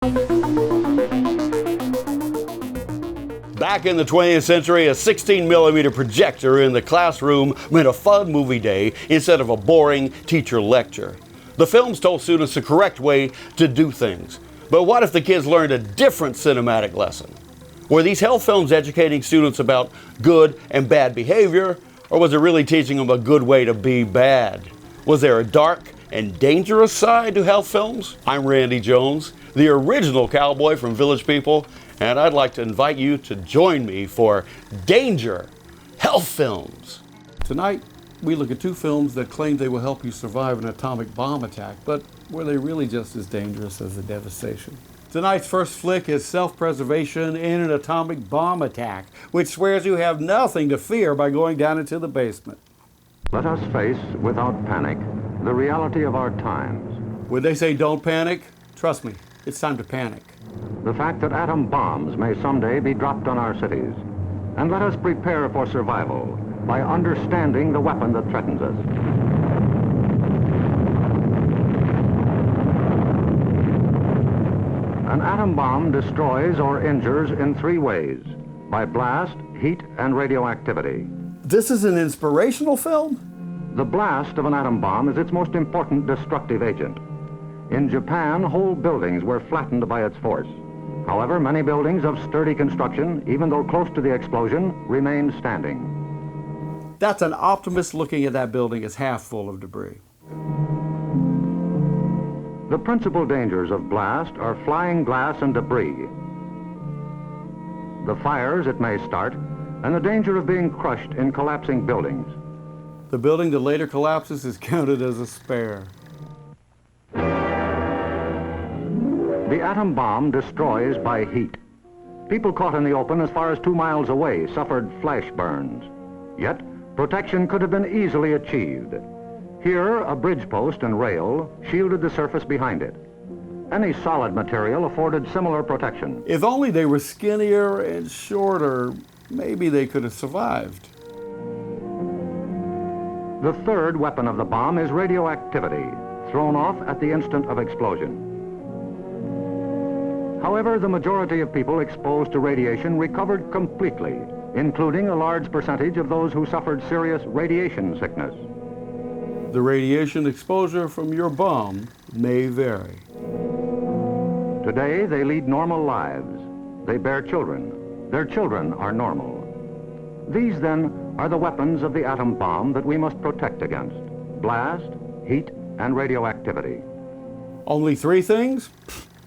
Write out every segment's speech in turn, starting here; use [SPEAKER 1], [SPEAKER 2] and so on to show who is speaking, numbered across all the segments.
[SPEAKER 1] Back in the 20th century, a 16mm projector in the classroom meant a fun movie day instead of a boring teacher lecture. The films told students the correct way to do things. But what if the kids learned a different cinematic lesson? Were these health films educating students about good and bad behavior, or was it really teaching them a good way to be bad? Was there a dark and dangerous side to health films? I'm Randy Jones, the original cowboy from Village People, and I'd like to invite you to join me for Danger Health Films. Tonight, we look at two films that claim they will help you survive an atomic bomb attack, but were they really just as dangerous as the devastation? Tonight's first flick is Self-Preservation in an Atomic Bomb Attack, which swears you have nothing to fear by going down into the basement.
[SPEAKER 2] Let us face, without panic, the reality of our times.
[SPEAKER 1] When they say don't panic, trust me, it's time to panic.
[SPEAKER 2] The fact that atom bombs may someday be dropped on our cities. And let us prepare for survival by understanding the weapon that threatens us. An atom bomb destroys or injures in three ways: by blast, heat, and radioactivity.
[SPEAKER 1] This is an inspirational film?
[SPEAKER 2] The blast of an atom bomb is its most important destructive agent. In Japan, whole buildings were flattened by its force. However, many buildings of sturdy construction, even though close to the explosion, remained standing.
[SPEAKER 1] That's an optimist looking at that building as half full of debris.
[SPEAKER 2] The principal dangers of blast are flying glass and debris, the fires it may start, and the danger of being crushed in collapsing buildings.
[SPEAKER 1] The building that later collapses is counted as a spare.
[SPEAKER 2] The atom bomb destroys by heat. People caught in the open as far as 2 miles away suffered flash burns. Yet, protection could have been easily achieved. Here, a bridge post and rail shielded the surface behind it. Any solid material afforded similar protection.
[SPEAKER 1] If only they were skinnier and shorter, maybe they could have survived.
[SPEAKER 2] The third weapon of the bomb is radioactivity, thrown off at the instant of explosion. However, the majority of people exposed to radiation recovered completely, including a large percentage of those who suffered serious radiation sickness.
[SPEAKER 1] The radiation exposure from your bomb may vary.
[SPEAKER 2] Today, they lead normal lives. They bear children. Their children are normal. These, then, are the weapons of the atom bomb that we must protect against: blast, heat, and radioactivity.
[SPEAKER 1] Only 3 things?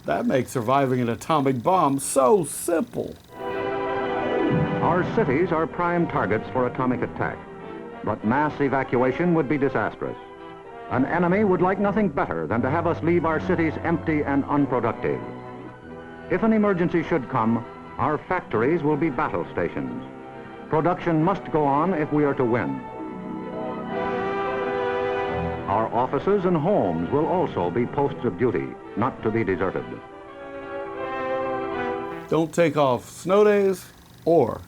[SPEAKER 1] That makes surviving an atomic bomb so simple.
[SPEAKER 2] Our cities are prime targets for atomic attack, but mass evacuation would be disastrous. An enemy would like nothing better than to have us leave our cities empty and unproductive. If an emergency should come, our factories will be battle stations. Production must go on if we are to win. Our offices and homes will also be posts of duty, not to be deserted.
[SPEAKER 1] Don't take off snow days or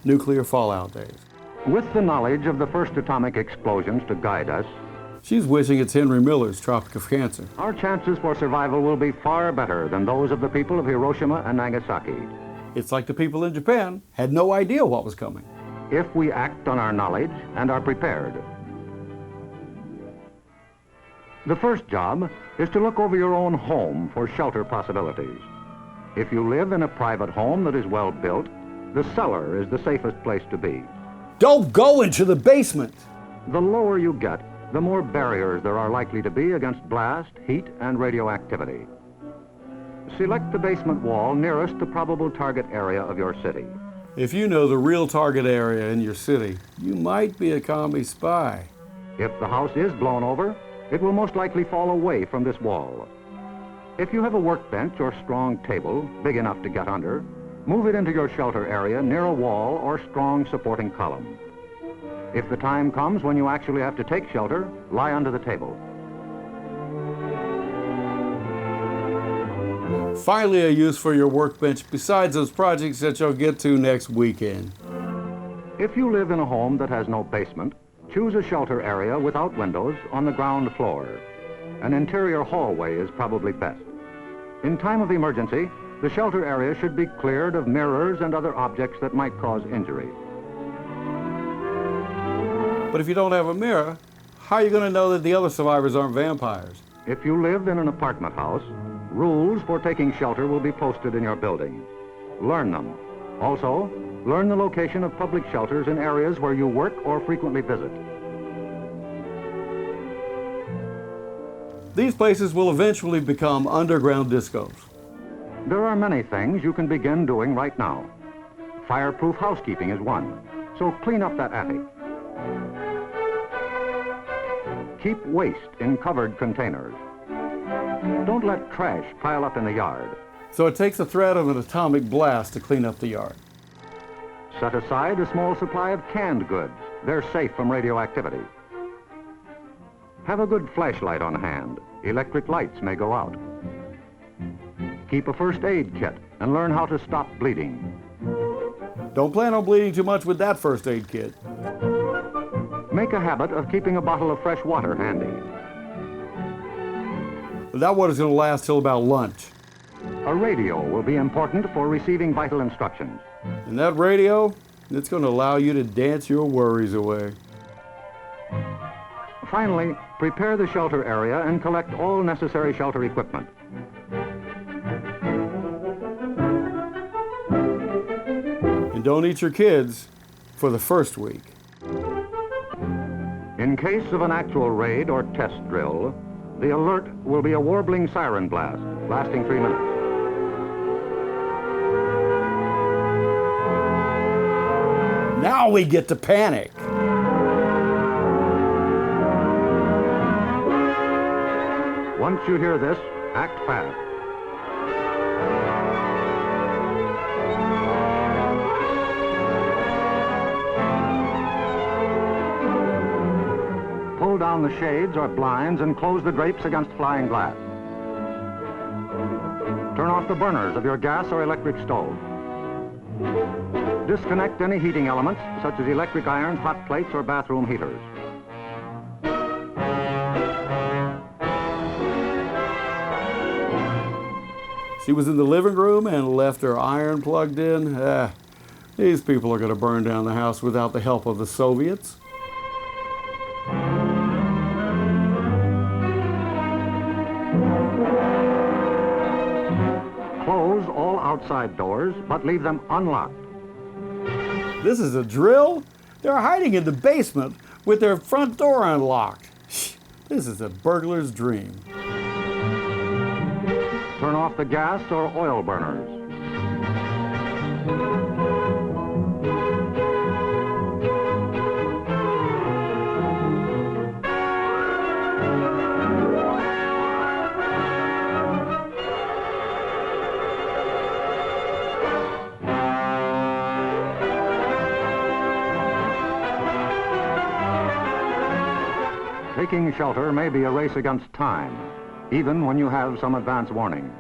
[SPEAKER 1] nuclear fallout days.
[SPEAKER 2] With the knowledge of the first atomic explosions to guide us,
[SPEAKER 1] She's wishing it's Henry Miller's Tropic of Cancer.
[SPEAKER 2] our chances for survival will be far better than those of the people of Hiroshima and Nagasaki.
[SPEAKER 1] It's like the people in Japan had no idea what was coming.
[SPEAKER 2] If we act on our knowledge and are prepared. The first job is to look over your own home for shelter possibilities. If you live in a private home that is well built, the cellar is the safest place to be.
[SPEAKER 1] Don't go into the basement!
[SPEAKER 2] The lower you get, the more barriers there are likely to be against blast, heat, and radioactivity. Select the basement wall nearest the probable target area of your city.
[SPEAKER 1] If you know the real target area in your city, you might be a commie spy.
[SPEAKER 2] If the house is blown over, it will most likely fall away from this wall. If you have a workbench or strong table big enough to get under, move it into your shelter area near a wall or strong supporting column. If the time comes when you actually have to take shelter, lie under the table.
[SPEAKER 1] Finally, a use for your workbench besides those projects that you'll get to next weekend.
[SPEAKER 2] If you live in a home that has no basement, choose a shelter area without windows on the ground floor. An interior hallway is probably best. In time of emergency, the shelter area should be cleared of mirrors and other objects that might cause injury.
[SPEAKER 1] But if you don't have a mirror, how are you going to know that the other survivors aren't vampires?
[SPEAKER 2] If you live in an apartment house, rules for taking shelter will be posted in your building. Learn them. Also, learn the location of public shelters in areas where you work or frequently visit.
[SPEAKER 1] These places will eventually become underground discos.
[SPEAKER 2] There are many things you can begin doing right now. Fireproof housekeeping is one, so clean up that attic. Keep waste in covered containers. Don't let trash pile up in the yard.
[SPEAKER 1] So it takes the threat of an atomic blast to clean up the yard.
[SPEAKER 2] Set aside a small supply of canned goods. They're safe from radioactivity. Have a good flashlight on hand. Electric lights may go out. Keep a first aid kit and learn how to stop bleeding.
[SPEAKER 1] Don't plan on bleeding too much with that first aid kit.
[SPEAKER 2] Make a habit of keeping a bottle of fresh water handy.
[SPEAKER 1] That water's going to last till about lunch.
[SPEAKER 2] A radio will be important for receiving vital instructions.
[SPEAKER 1] And that radio, it's going to allow you to dance your worries away.
[SPEAKER 2] Finally, prepare the shelter area and collect all necessary shelter equipment.
[SPEAKER 1] And don't eat your kids for the first week.
[SPEAKER 2] In case of an actual raid or test drill, the alert will be a warbling siren blast, lasting 3 minutes.
[SPEAKER 1] Now we get to panic.
[SPEAKER 2] Once you hear this, act fast. Pull down the shades or blinds and close the drapes against flying glass. Turn off the burners of your gas or electric stove. Disconnect any heating elements, such as electric irons, hot plates, or bathroom heaters.
[SPEAKER 1] She was in the living room and left her iron plugged in. These people are going to burn down the house without the help of the Soviets.
[SPEAKER 2] Close all outside doors, but leave them unlocked.
[SPEAKER 1] This is a drill? They're hiding in the basement with their front door unlocked. This is a burglar's dream.
[SPEAKER 2] Turn off the gas or oil burners. Taking shelter may be a race against time, even when you have some advance warning.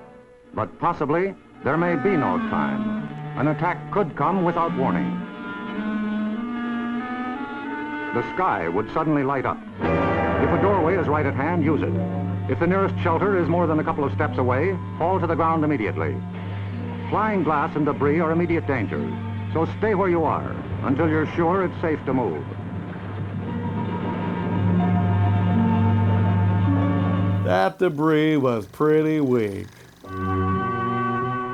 [SPEAKER 2] But possibly, there may be no time. An attack could come without warning. The sky would suddenly light up. If a doorway is right at hand, use it. If the nearest shelter is more than a couple of steps away, fall to the ground immediately. Flying glass and debris are immediate dangers, so stay where you are until you're sure it's safe to move.
[SPEAKER 1] That debris was pretty weak.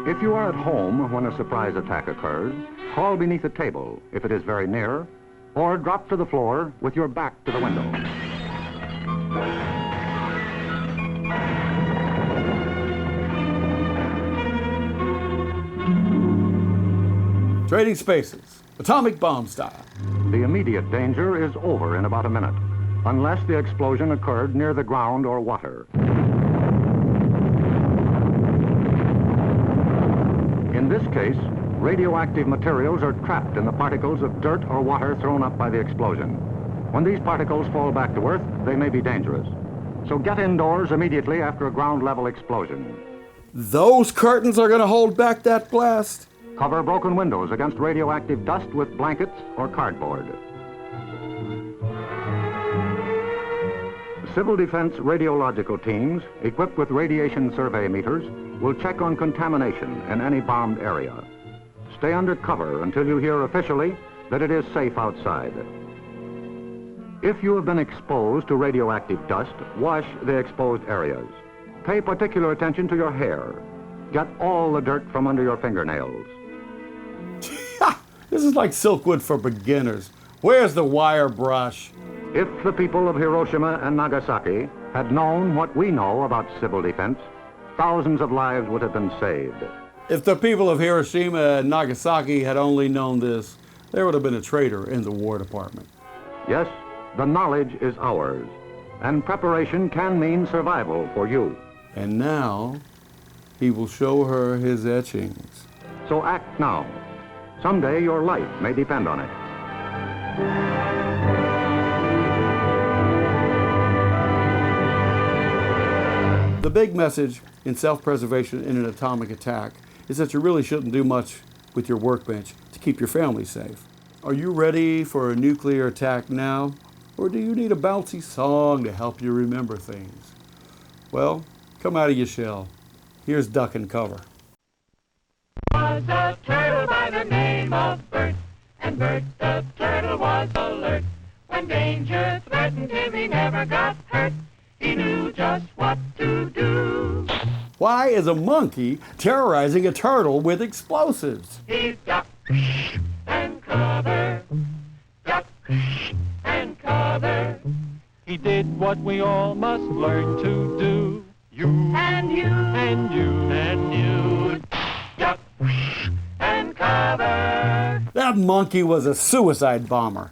[SPEAKER 2] If you are at home when a surprise attack occurs, crawl beneath a table if it is very near, or drop to the floor with your back to the window.
[SPEAKER 1] Trading spaces, atomic bomb style.
[SPEAKER 2] The immediate danger is over in about a minute, unless the explosion occurred near the ground or water. In this case, radioactive materials are trapped in the particles of dirt or water thrown up by the explosion. When these particles fall back to Earth, they may be dangerous. So get indoors immediately after a ground-level explosion.
[SPEAKER 1] Those curtains are going to hold back that blast?
[SPEAKER 2] Cover broken windows against radioactive dust with blankets or cardboard. Civil defense radiological teams, equipped with radiation survey meters, will check on contamination in any bombed area. Stay under cover until you hear officially that it is safe outside. If you have been exposed to radioactive dust, wash the exposed areas. Pay particular attention to your hair. Get all the dirt from under your fingernails.
[SPEAKER 1] This is like Silkwood for beginners. Where's the wire brush?
[SPEAKER 2] If the people of Hiroshima and Nagasaki had known what we know about civil defense, thousands of lives would have been saved.
[SPEAKER 1] If the people of Hiroshima and Nagasaki had only known this, there would have been a traitor in the War Department.
[SPEAKER 2] Yes, the knowledge is ours, and preparation can mean survival for you.
[SPEAKER 1] And now, he will show her his etchings.
[SPEAKER 2] So act now. Someday your life may depend on it.
[SPEAKER 1] The big message in self-preservation in an atomic attack is that you really shouldn't do much with your workbench to keep your family safe. Are you ready for a nuclear attack now? Or do you need a bouncy song to help you remember things? Well, come out of your shell. Here's Duck and Cover.
[SPEAKER 3] Was a turtle by the name of Bert, and Bert the turtle was alert. When danger threatened him, he never got hurt. He knew just what to do.
[SPEAKER 1] Why is a monkey terrorizing a turtle with explosives?
[SPEAKER 3] He ducked and covered, ducked and covered.
[SPEAKER 4] He did what we all must learn to do. You
[SPEAKER 3] And you
[SPEAKER 4] and you
[SPEAKER 3] and you duck and cover.
[SPEAKER 1] That monkey was a suicide bomber.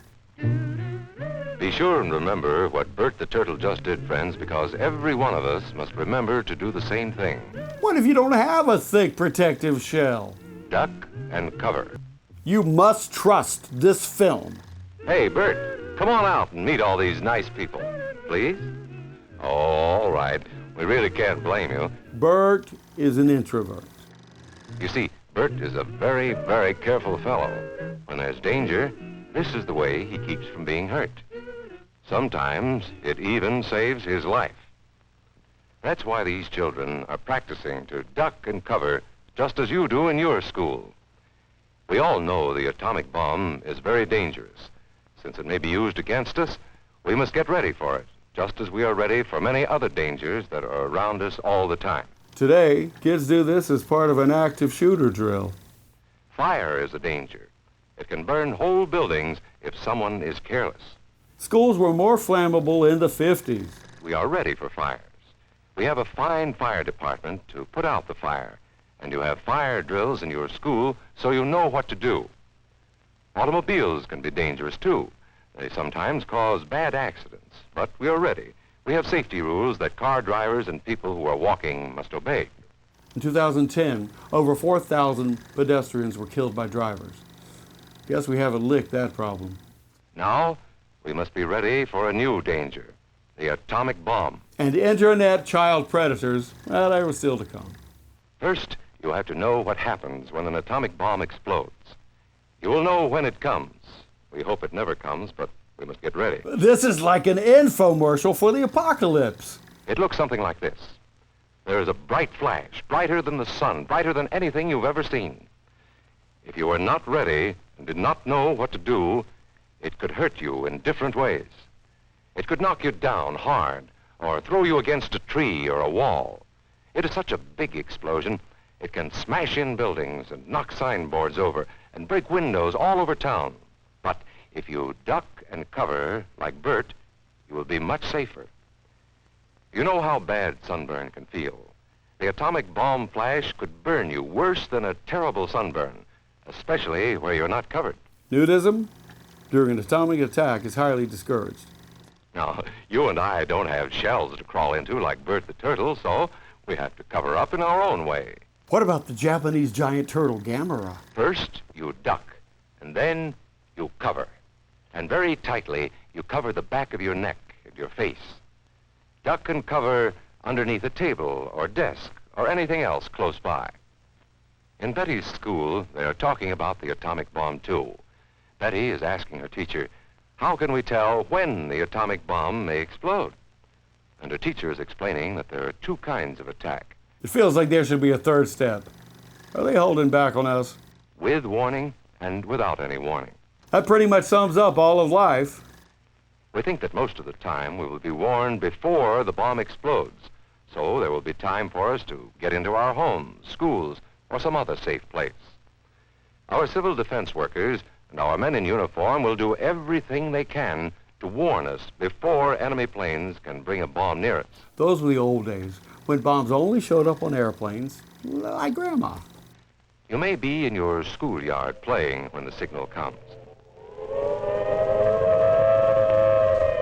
[SPEAKER 5] Be sure and remember what Bert the Turtle just did, friends, because every one of us must remember to do the same thing.
[SPEAKER 1] What if you don't have a thick protective shell?
[SPEAKER 5] Duck and cover.
[SPEAKER 1] You must trust this film.
[SPEAKER 5] Hey, Bert, come on out and meet all these nice people, please. Oh, all right. We really can't blame you.
[SPEAKER 1] Bert is an introvert.
[SPEAKER 5] You see, Bert is a very, very careful fellow. When there's danger, this is the way he keeps from being hurt. Sometimes it even saves his life. That's why these children are practicing to duck and cover just as you do in your school. We all know the atomic bomb is very dangerous. Since it may be used against us, we must get ready for it, just as we are ready for many other dangers that are around us all the time.
[SPEAKER 1] Today, kids do this as part of an active shooter drill.
[SPEAKER 5] Fire is a danger. It can burn whole buildings if someone is careless.
[SPEAKER 1] Schools were more flammable in the 50s.
[SPEAKER 5] We are ready for fires. We have a fine fire department to put out the fire, and you have fire drills in your school so you know what to do. Automobiles can be dangerous too. They sometimes cause bad accidents, but we are ready. We have safety rules that car drivers and people who are walking must obey.
[SPEAKER 1] In 2010, over 4,000 pedestrians were killed by drivers. Guess we haven't licked that problem.
[SPEAKER 5] Now, we must be ready for a new danger, the atomic bomb.
[SPEAKER 1] And internet child predators, well, they were still to come.
[SPEAKER 5] First, you have to know what happens when an atomic bomb explodes. You will know when it comes. We hope it never comes, but we must get ready.
[SPEAKER 1] This is like an infomercial for the apocalypse.
[SPEAKER 5] It looks something like this. There is a bright flash, brighter than the sun, brighter than anything you've ever seen. If you are not ready and did not know what to do, it could hurt you in different ways. It could knock you down hard or throw you against a tree or a wall. It is such a big explosion, it can smash in buildings and knock signboards over and break windows all over town. But if you duck and cover like Bert, you will be much safer. You know how bad sunburn can feel. The atomic bomb flash could burn you worse than a terrible sunburn, especially where you're not covered.
[SPEAKER 1] Nudism during an atomic attack is highly discouraged.
[SPEAKER 5] Now, you and I don't have shells to crawl into like Bert the Turtle, so we have to cover up in our own way.
[SPEAKER 1] What about the Japanese giant turtle Gamera?
[SPEAKER 5] First, you duck, and then you cover. And very tightly, you cover the back of your neck and your face. Duck and cover underneath a table or desk or anything else close by. In Betty's school, they are talking about the atomic bomb, too. Betty is asking her teacher, how can we tell when the atomic bomb may explode? And her teacher is explaining that there are two kinds of attack.
[SPEAKER 1] It feels like there should be a third step. Are they holding back on us?
[SPEAKER 5] With warning and without any warning.
[SPEAKER 1] That pretty much sums up all of life.
[SPEAKER 5] We think that most of the time we will be warned before the bomb explodes, so there will be time for us to get into our homes, schools, or some other safe place. Our civil defense workers and our men in uniform will do everything they can to warn us before enemy planes can bring a bomb near us.
[SPEAKER 1] Those were the old days, when bombs only showed up on airplanes, like Grandma.
[SPEAKER 5] You may be in your schoolyard playing when the signal comes.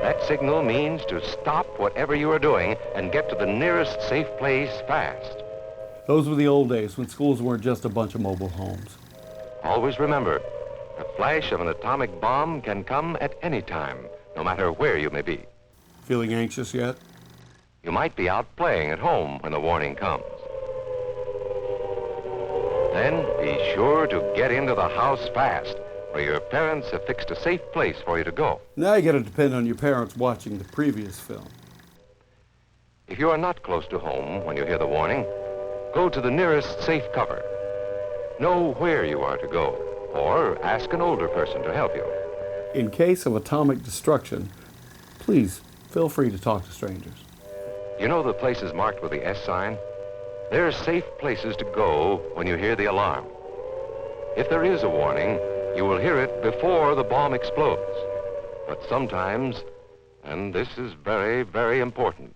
[SPEAKER 5] That signal means to stop whatever you are doing and get to the nearest safe place fast.
[SPEAKER 1] Those were the old days, when schools weren't just a bunch of mobile homes.
[SPEAKER 5] Always remember, the flash of an atomic bomb can come at any time, no matter where you may be.
[SPEAKER 1] Feeling anxious yet?
[SPEAKER 5] You might be out playing at home when the warning comes. Then be sure to get into the house fast, where your parents have fixed a safe place for you to go.
[SPEAKER 1] Now you gotta depend on your parents watching the previous film.
[SPEAKER 5] If you are not close to home when you hear the warning, go to the nearest safe cover. Know where you are to go, or ask an older person to help you.
[SPEAKER 1] In case of atomic destruction, please feel free to talk to strangers.
[SPEAKER 5] You know the places marked with the S sign? They're safe places to go when you hear the alarm. If there is a warning, you will hear it before the bomb explodes. But sometimes, and this is very, very important,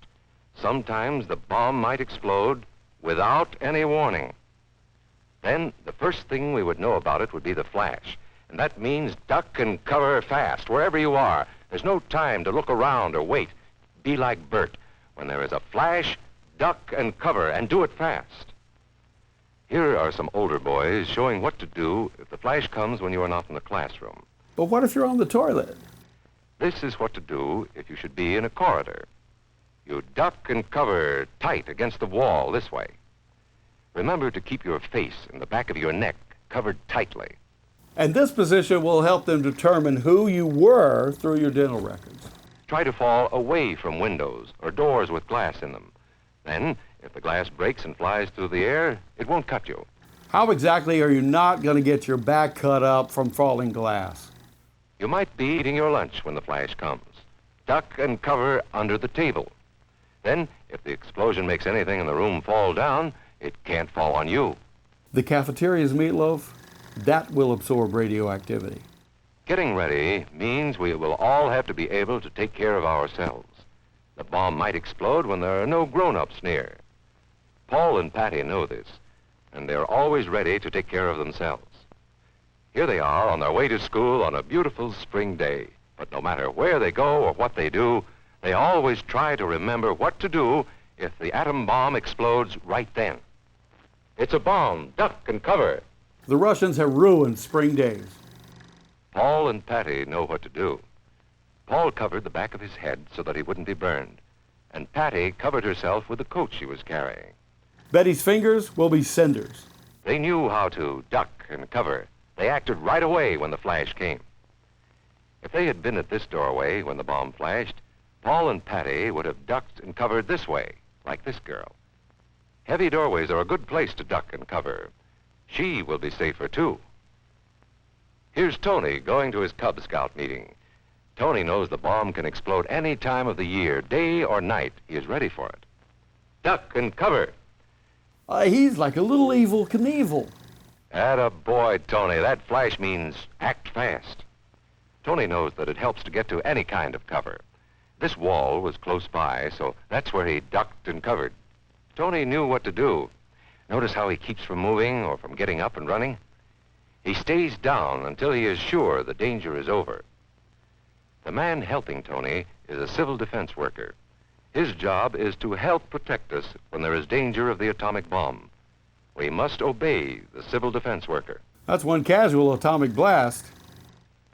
[SPEAKER 5] sometimes the bomb might explode without any warning. Then the first thing we would know about it would be the flash. And that means duck and cover fast, wherever you are. There's no time to look around or wait. Be like Bert. When there is a flash, duck and cover, and do it fast. Here are some older boys showing what to do if the flash comes when you are not in the classroom.
[SPEAKER 1] But what if you're on the toilet?
[SPEAKER 5] This is what to do if you should be in a corridor. You duck and cover tight against the wall this way. Remember to keep your face and the back of your neck covered tightly.
[SPEAKER 1] And this position will help them determine who you were through your dental records.
[SPEAKER 5] Try to fall away from windows or doors with glass in them. Then, if the glass breaks and flies through the air, it won't cut you.
[SPEAKER 1] How exactly are you not going to get your back cut up from falling glass?
[SPEAKER 5] You might be eating your lunch when the flash comes. Duck and cover under the table. Then, if the explosion makes anything in the room fall down, it can't fall on you.
[SPEAKER 1] The cafeteria's meatloaf, that will absorb radioactivity.
[SPEAKER 5] Getting ready means we will all have to be able to take care of ourselves. The bomb might explode when there are no grown-ups near. Paul and Patty know this, and they're always ready to take care of themselves. Here they are on their way to school on a beautiful spring day. But no matter where they go or what they do, they always try to remember what to do if the atom bomb explodes right then. It's a bomb. Duck and cover.
[SPEAKER 1] The Russians have ruined spring days.
[SPEAKER 5] Paul and Patty know what to do. Paul covered the back of his head so that he wouldn't be burned, and Patty covered herself with the coat she was carrying.
[SPEAKER 1] Betty's fingers will be cinders.
[SPEAKER 5] They knew how to duck and cover. They acted right away when the flash came. If they had been at this doorway when the bomb flashed, Paul and Patty would have ducked and covered this way, like this girl. Heavy doorways are a good place to duck and cover. She will be safer, too. Here's Tony going to his Cub Scout meeting. Tony knows the bomb can explode any time of the year, day or night. He is ready for it. Duck and cover.
[SPEAKER 1] He's like a little evil Knievel.
[SPEAKER 5] Atta boy, Tony. That flash means act fast. Tony knows that it helps to get to any kind of cover. This wall was close by, so that's where he ducked and covered. Tony knew what to do. Notice how he keeps from moving or from getting up and running? He stays down until he is sure the danger is over. The man helping Tony is a civil defense worker. His job is to help protect us when there is danger of the atomic bomb. We must obey the civil defense worker.
[SPEAKER 1] That's one casual atomic blast.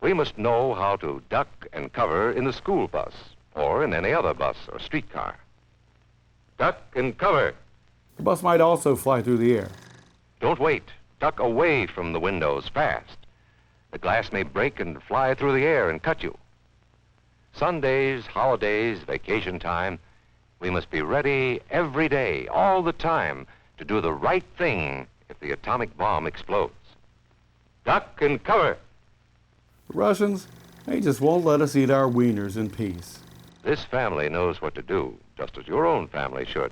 [SPEAKER 5] We must know how to duck and cover in the school bus or in any other bus or streetcar. Duck and cover.
[SPEAKER 1] The bus might also fly through the air.
[SPEAKER 5] Don't wait. Duck away from the windows fast. The glass may break and fly through the air and cut you. Sundays, holidays, vacation time, we must be ready every day, all the time, to do the right thing if the atomic bomb explodes. Duck and cover.
[SPEAKER 1] The Russians, they just won't let us eat our wieners in peace.
[SPEAKER 5] This family knows what to do, just as your own family should.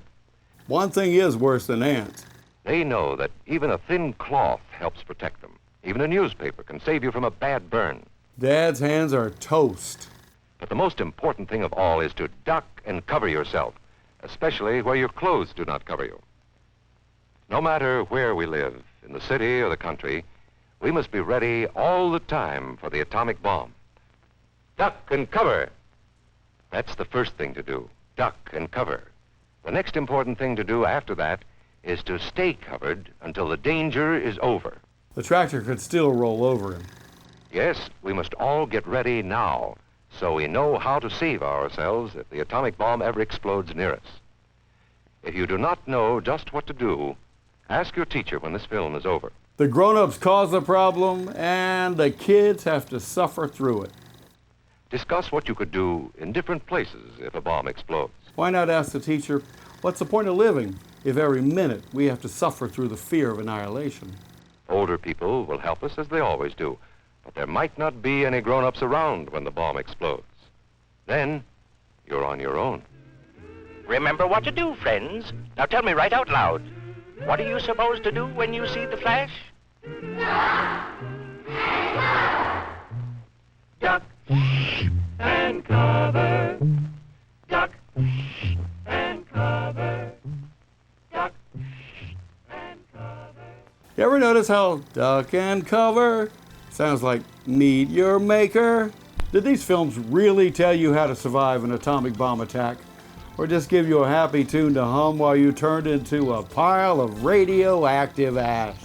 [SPEAKER 1] One thing is worse than ants.
[SPEAKER 5] They know that even a thin cloth helps protect them. Even a newspaper can save you from a bad burn.
[SPEAKER 1] Dad's hands are toast.
[SPEAKER 5] But the most important thing of all is to duck and cover yourself, especially where your clothes do not cover you. No matter where we live, in the city or the country, we must be ready all the time for the atomic bomb. Duck and cover. That's the first thing to do, duck and cover. The next important thing to do after that is to stay covered until the danger is over.
[SPEAKER 1] The tractor could still roll over him.
[SPEAKER 5] Yes, we must all get ready now, so we know how to save ourselves if the atomic bomb ever explodes near us. If you do not know just what to do, ask your teacher when this film is over.
[SPEAKER 1] The grown-ups cause the problem, and the kids have to suffer through it.
[SPEAKER 5] Discuss what you could do in different places if a bomb explodes.
[SPEAKER 1] Why not ask the teacher, what's the point of living if every minute we have to suffer through the fear of annihilation?
[SPEAKER 5] Older people will help us as they always do, but there might not be any grown-ups around when the bomb explodes. Then, you're on your own.
[SPEAKER 6] Remember what to do, friends. Now tell me right out loud. What are you supposed to do when you see the flash?
[SPEAKER 3] Duck and cover. Duck and cover. Duck and cover.
[SPEAKER 1] You ever notice how duck and cover sounds like meet your maker? Did these films really tell you how to survive an atomic bomb attack? Or just give you a happy tune to hum while you turned into a pile of radioactive ash?